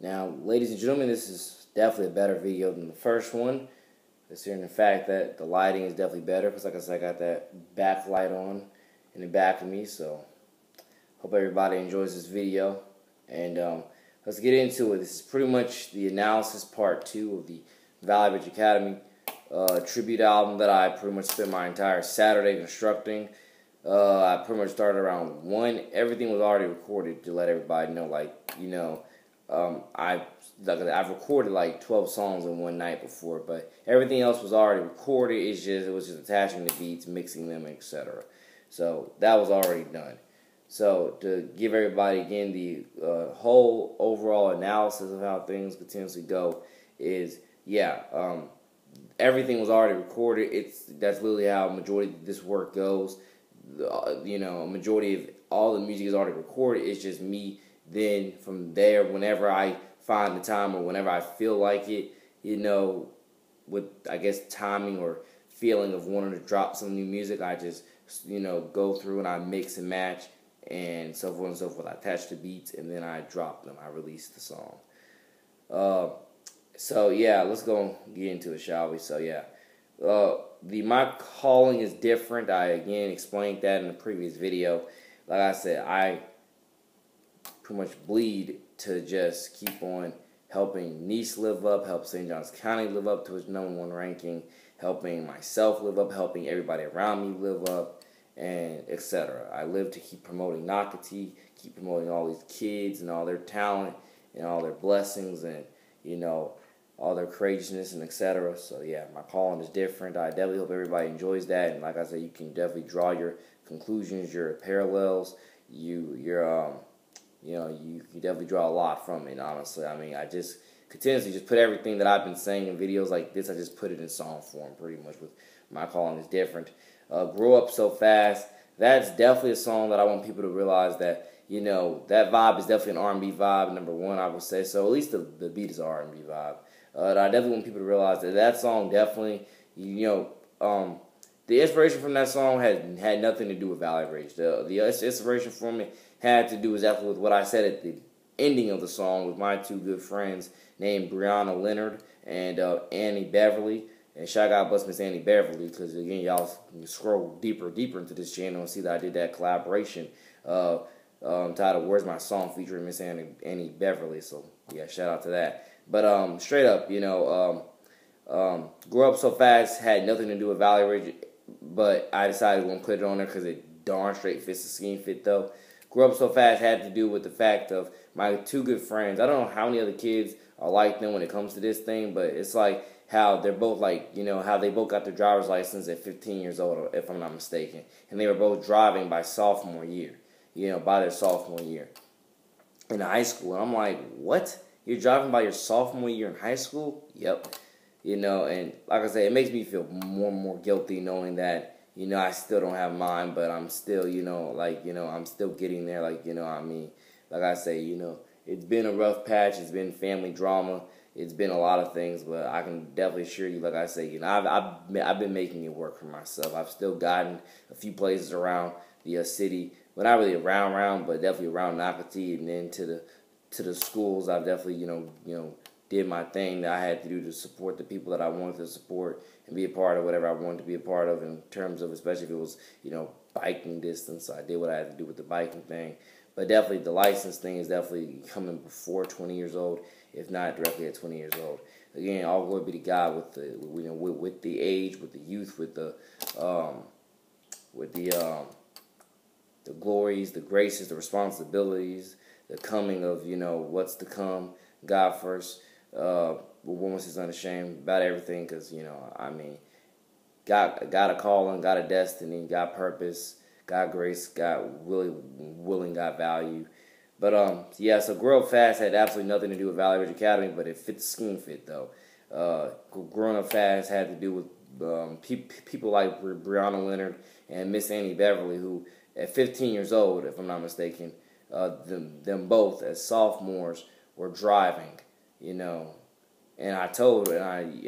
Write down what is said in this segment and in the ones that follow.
Now, ladies and gentlemen, this is definitely a better video than the first one. Considering the fact that the lighting is definitely better, because like I said, I got that backlight on in the back of me. So, hope everybody enjoys this video. And let's get into it. This is pretty much the analysis part 2 of the Valley Ridge Academy tribute album that I pretty much spent my entire Saturday constructing. I pretty much started around 1. Everything was already recorded to let everybody know, I've recorded like 12 songs in one night before, but everything else was already recorded. It was just attaching the beats, mixing them, etc. So that was already done. So to give everybody again the whole overall analysis of how things continuously go is everything was already recorded. That's literally how a majority of this work goes. A majority of all the music is already recorded. It's just me then from there, whenever I find the time or whenever I feel like it, with I guess timing or feeling of wanting to drop some new music, I just go through and I mix and match and so forth and so forth. I attach the beats and then I drop them. I release the song. So yeah, let's go get into it, shall we? So yeah, my calling is different. I again explained that in the previous video. Like I said, I pretty much bleed to just keep on helping Nice live up, help St. Johns County live up to its #1 ranking, helping myself live up, helping everybody around me live up, and etc. I live to keep promoting Nocatee, keep promoting all these kids and all their talent and all their blessings and all their courageousness and etc. So yeah, my calling is different. I definitely hope everybody enjoys that, and like I said, you can definitely draw your conclusions, your parallels, you definitely draw a lot from it, honestly. I mean, I just continuously just put everything that I've been saying in videos like this, I just put it in song form pretty much with My Calling is Different. Grow Up So Fast, that's definitely a song that I want people to realize that, that vibe is definitely an R&B vibe, #1, I would say. So at least the beat is an R&B vibe. I definitely want people to realize that song definitely, the inspiration from that song had nothing to do with Valley Ridge. The inspiration from it had to do exactly with what I said at the ending of the song with my 2 good friends named Brianna Leonard and Annie Beverly. And shout out bless Miss Annie Beverly, because again, y'all can scroll deeper into this channel and see that I did that collaboration titled "Where's My Song" featuring Miss Annie Beverly. So yeah, shout out to that. But straight up, Grow Up So Fast had nothing to do with Valley Ridge, but I decided to put it on there because it darn straight fits the scheme fit though. Grow Up So Fast had to do with the fact of my 2 good friends. I don't know how many other kids are like them when it comes to this thing, but it's like how they're both like, how they both got their driver's license at 15 years old, if I'm not mistaken. And they were both driving by sophomore year, by their sophomore year in high school. And I'm like, what? You're driving by your sophomore year in high school? Yep. And like I say, it makes me feel more and more guilty knowing that, I still don't have mine, but I'm still, I'm still getting there, like I say, it's been a rough patch, it's been family drama, it's been a lot of things, but I can definitely assure you, like I say, I've been making it work for myself. I've still gotten a few places around the city, well, not really around, but definitely around Nocatee, and then to the schools. I've definitely, did my thing that I had to do to support the people that I wanted to support and be a part of whatever I wanted to be a part of in terms of, especially if it was, biking distance. So I did what I had to do with the biking thing. But definitely the license thing is definitely coming before 20 years old, if not directly at 20 years old. Again, all glory be to God with the age, with the youth, with the glories, the graces, the responsibilities, the coming of, what's to come. God first. Woman's is unashamed about everything, because got a calling, got a destiny, got purpose, got grace, got willing, got value. But yeah, so Grow Up Fast had absolutely nothing to do with Valley Ridge Academy, but it fit the scheme fit though. Growing Up Fast had to do with people like Brianna Leonard and Miss Annie Beverly, who at 15 years old, if I'm not mistaken, them both as sophomores were driving, and I told her, and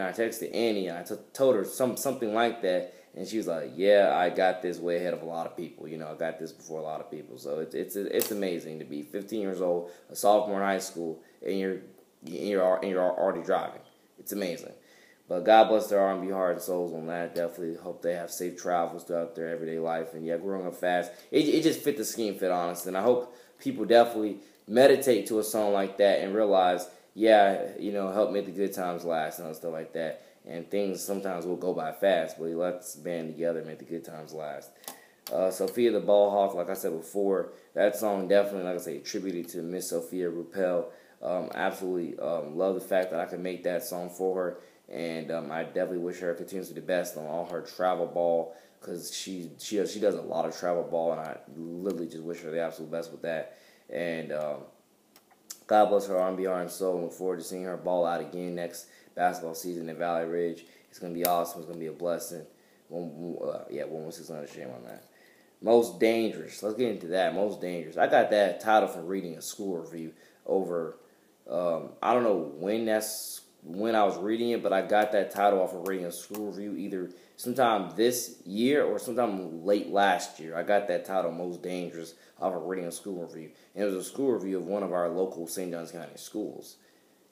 I texted Annie, and I told her something like that, And she was like, yeah, I got this way ahead of a lot of people. You know, I got this before a lot of people. So it's amazing to be 15 years old, a sophomore in high school, and you're already driving. It's amazing. But God bless their R&B heart and souls on that. Definitely hope they have safe travels throughout their everyday life. And yeah, growing up fast, it just fit the scheme fit, honestly. And I hope people definitely meditate to a song like that and realize, yeah, you know, help make the good times last and stuff like that. And things sometimes will go by fast, but let's band together and make the good times last. Sophia the Ball Hawk, like I said before, that song definitely, like I say, attributed to Miss Sophia Ruppel. Absolutely love the fact that I could make that song for her. And I definitely wish her continuously the best on all her travel ball, because she does a lot of travel ball, and I literally just wish her the absolute best with that. And God bless her R&B heart and soul. Look forward to seeing her ball out again next basketball season in Valley Ridge. It's gonna be awesome. It's gonna be a blessing. 11600 shame on that. Most dangerous. Let's get into that. Most dangerous. I got that title from reading a school review over. I don't know when I was reading it, but I got that title off of reading a school review either sometime this year or sometime late last year. I got that title, Most Dangerous, off of reading a school review. And it was a school review of one of our local St. Johns County schools.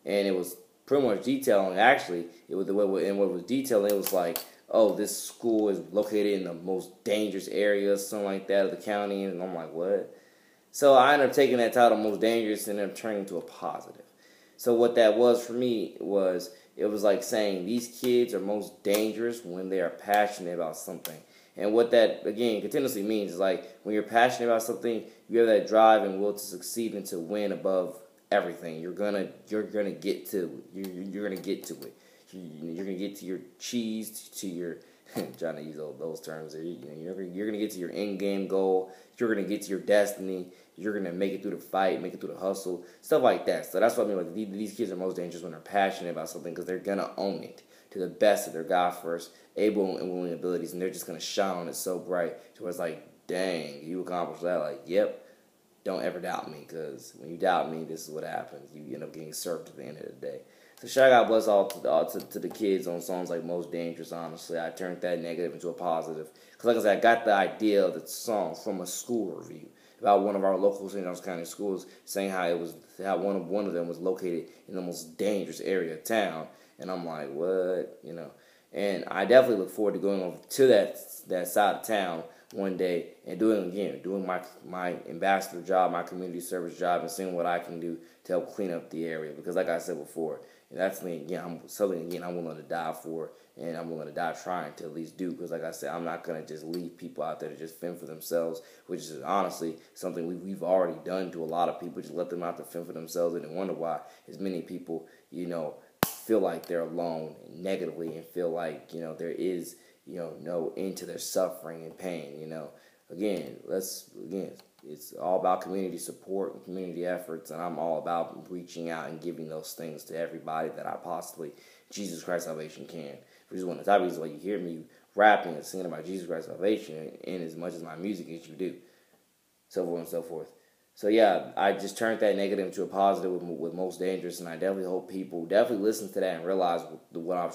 And it was pretty much detailing, actually, what it was detailing, it was like, oh, this school is located in the most dangerous area, something like that, of the county. And I'm like, what? So I ended up taking that title, Most Dangerous, and then turning into a positive. So what that was for me was, it was like saying these kids are most dangerous when they are passionate about something. And what that, again, continuously means is like when you're passionate about something, you have that drive and will to succeed and to win above everything. You're gonna get to you're gonna get to it. You're gonna get to your cheese, to your trying to use those terms. You're gonna get to your end game goal. You're gonna get to your destiny. You're gonna make it through the fight, make it through the hustle, stuff like that. So that's what I mean. Like these kids are most dangerous when they're passionate about something, because they're gonna own it to the best of their God first able and willing abilities, and they're just gonna shine on it so bright to where it's like, dang, you accomplished that. Like, yep. Don't ever doubt me, because when you doubt me, this is what happens. You end up getting served at the end of the day. So shout out, bless all to the kids on songs like Most Dangerous, honestly. I turned that negative into a positive. Because like I said, I got the idea of the song from a school review about one of our local St. Johns County schools, saying how one of them was located in the most dangerous area of town. And I'm like, what? You know. And I definitely look forward to going over to that side of town one day and doing my ambassador job, my community service job, and seeing what I can do to help clean up the area. Because like I said before, that's something I'm willing to die for, and I'm willing to die trying to at least do. Because like I said, I'm not gonna just leave people out there to just fend for themselves, which is honestly something we've already done to a lot of people. Just let them out to fend for themselves, and then wonder why as many people, feel like they're alone negatively, and feel like there is no end to their suffering and pain. It's all about community support and community efforts, and I'm all about reaching out and giving those things to everybody that I possibly, Jesus Christ salvation, can. Which is one of the topics why you hear me rapping and singing about Jesus Christ salvation in as much as my music as you do, so forth and so forth. So yeah, I just turned that negative into a positive with Most Dangerous, and I definitely hope people definitely listen to that and realize what I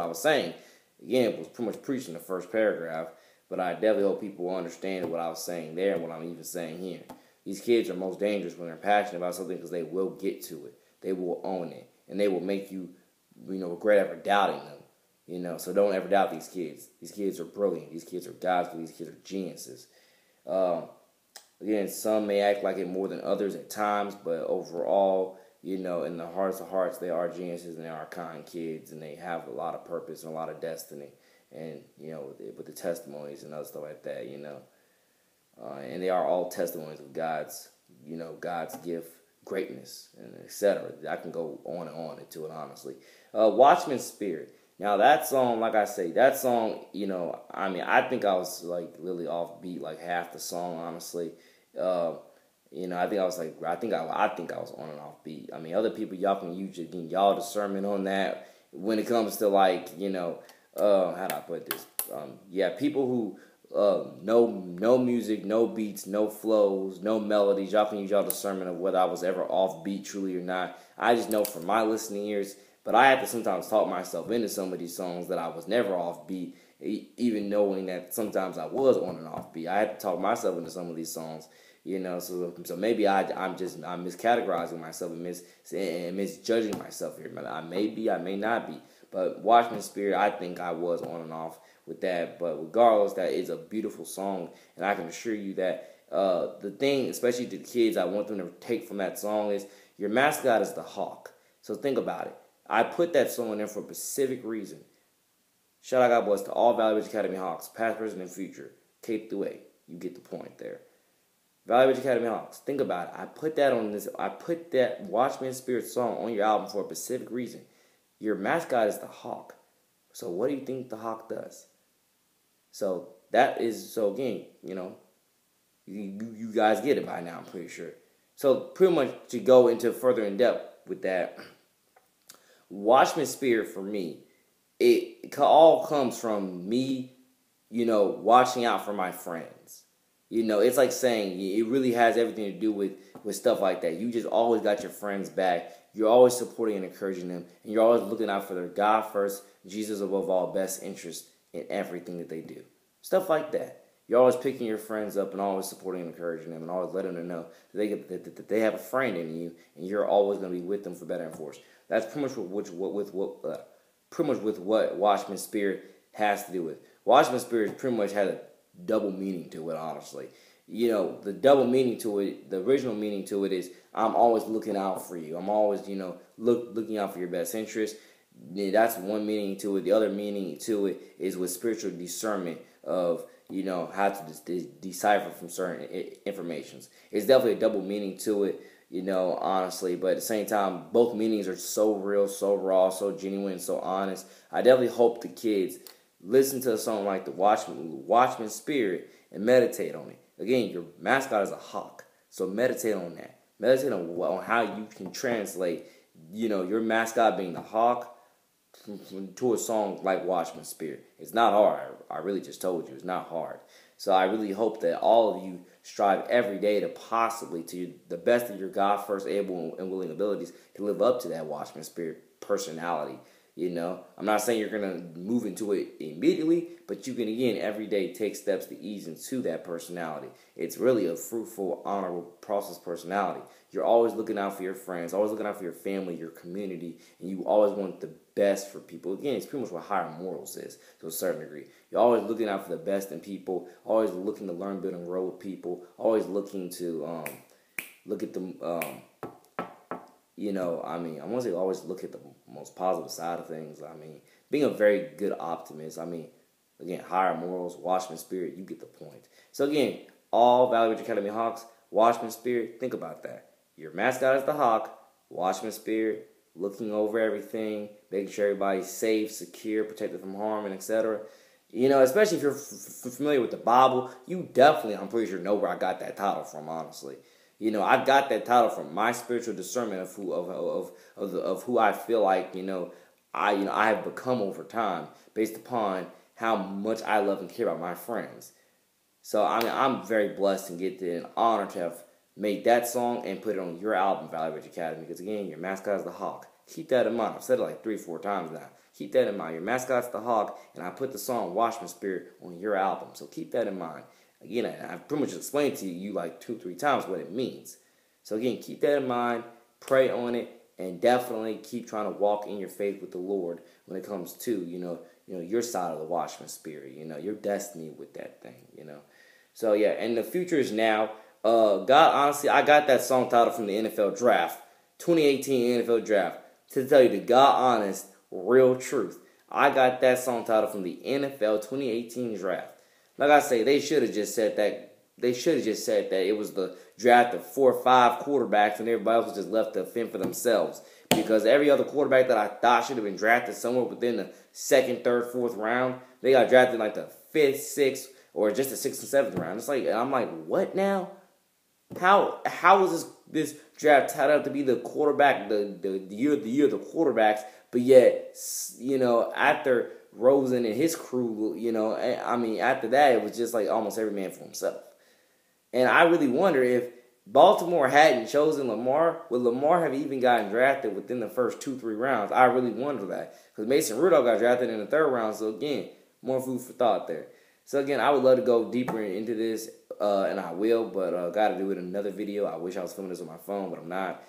was saying. Again, it was pretty much preaching the first paragraph, but I definitely hope people understand what I was saying there and what I'm even saying here. These kids are most dangerous when they're passionate about something, because they will get to it. They will own it, and they will make you, regret ever doubting them. So don't ever doubt these kids. These kids are brilliant. These kids are gods, but these kids are geniuses. Again, some may act like it more than others at times, but overall, in the hearts of hearts, they are geniuses, and they are kind kids, and they have a lot of purpose and a lot of destiny, and, with the testimonies and other stuff like that, and they are all testimonies of God's gift, greatness, and etc. I can go on and on into it, honestly. Watchman Spirit. Now, that song, like I say, I think I was, literally off beat, half the song, honestly. I think I was I think I was on and off beat. Other people, y'all can use y'all discernment on that when it comes to how do I put this? People who no music, no beats, no flows, no melodies. Y'all can use y'all discernment of whether I was ever off beat truly or not. I just know from my listening ears, but I have to sometimes talk myself into some of these songs that I was never off beat, even knowing that sometimes I was on and off beat. I had to talk myself into some of these songs, so maybe I'm miscategorizing myself and misjudging myself here. I may be, I may not be. But Watchman Spirit, I think I was on and off with that. But regardless, that is a beautiful song, and I can assure you that the thing, especially to the kids, I want them to take from that song is your mascot is the hawk. So think about it. I put that song in there for a specific reason. Shout out, God bless, to all Valley Ridge Academy Hawks, past, present, and future, K through 8. You get the point there. Valley Ridge Academy Hawks. Think about it. I put that Watchman Spirit song on your album for a specific reason. Your mascot is the hawk. So what do you think the hawk does? So again, you guys get it by now, I'm pretty sure. So pretty much to go into further in depth with that, Watchman Spirit for me, it all comes from me, watching out for my friends. It's like saying it really has everything to do with stuff like that. You just always got your friends back. You're always supporting and encouraging them. And you're always looking out for their God first, Jesus above all, best interest in everything that they do. Stuff like that. You're always picking your friends up and always supporting and encouraging them and always letting them know that they have a friend in you and you're always going to be with them for better and for worse. That's pretty much with what Watchman Spirit has to do with. Watchman Spirit pretty much has a double meaning to it, honestly. The double meaning to it, the original meaning to it is I'm always looking out for you. I'm always, looking out for your best interest. That's one meaning to it. The other meaning to it is with spiritual discernment of, how to decipher from certain informations. It's definitely a double meaning to it, honestly. But at the same time, both meanings are so real, so raw, so genuine, so honest. I definitely hope the kids listen to a song like the Watchman Spirit and meditate on it. Again, your mascot is a hawk, so meditate on that. Meditate on how you can translate, your mascot being the hawk to a song like Watchman Spirit. It's not hard. I really just told you it's not hard. So I really hope that all of you strive every day to possibly, to the best of your God first able and willing abilities, to live up to that Watchman Spirit personality. I'm not saying you're going to move into it immediately, but you can, again, every day take steps to ease into that personality. It's really a fruitful, honorable process personality. You're always looking out for your friends, always looking out for your family, your community, and you always want the best for people. Again, it's pretty much what higher morals is to a certain degree. You're always looking out for the best in people, always looking to learn, build, and grow with people, always looking to look at them. I want to say always look at the most positive side of things. Being a very good optimist. Again, higher morals, Watchman Spirit, you get the point. So again, all Valley Ridge Academy Hawks, Watchman Spirit, think about that. Your mascot is the hawk, Watchman Spirit, looking over everything, making sure everybody's safe, secure, protected from harm, and etc. Especially if you're familiar with the Bible, you definitely, I'm pretty sure, know where I got that title from, honestly. I got that title from my spiritual discernment of who I feel like, I have become over time based upon how much I love and care about my friends. So I'm very blessed and get the honor to have made that song and put it on your album, Valley Ridge Academy. Because again, your mascot is the hawk. Keep that in mind. I've said it like 3 or 4 times now. Keep that in mind. Your mascot's the hawk, and I put the song Watchman Spirit on your album. So keep that in mind. Again, I've pretty much explained to you like 2 or 3 times what it means. So again, keep that in mind, pray on it, and definitely keep trying to walk in your faith with the Lord when it comes to, your side of the Watchman Spirit, your destiny with that thing, So yeah, and the future is now. God, honestly, I got that song title from the NFL Draft, 2018 NFL Draft. To tell you the God honest, real truth, I got that song title from the NFL 2018 Draft. Like I say, they should have just said that. They should have just said that it was the draft of 4 or 5 quarterbacks, and everybody else was just left to fend for themselves. Because every other quarterback that I thought should have been drafted somewhere within the 2nd, 3rd, 4th round, they got drafted like the 5th, 6th, or just the 6th and 7th round. It's like, I'm like, what now? How is this draft tied up to be the quarterback, the year of the quarterbacks, but yet, after Rosen and his crew, after that, it was just like almost every man for himself. And I really wonder if Baltimore hadn't chosen Lamar, would Lamar have even gotten drafted within the first 2-3 rounds? I really wonder that. Because Mason Rudolph got drafted in the 3rd round. So again, more food for thought there. So again, I would love to go deeper into this, and I will, but got to do it in another video. I wish I was filming this on my phone, but I'm not.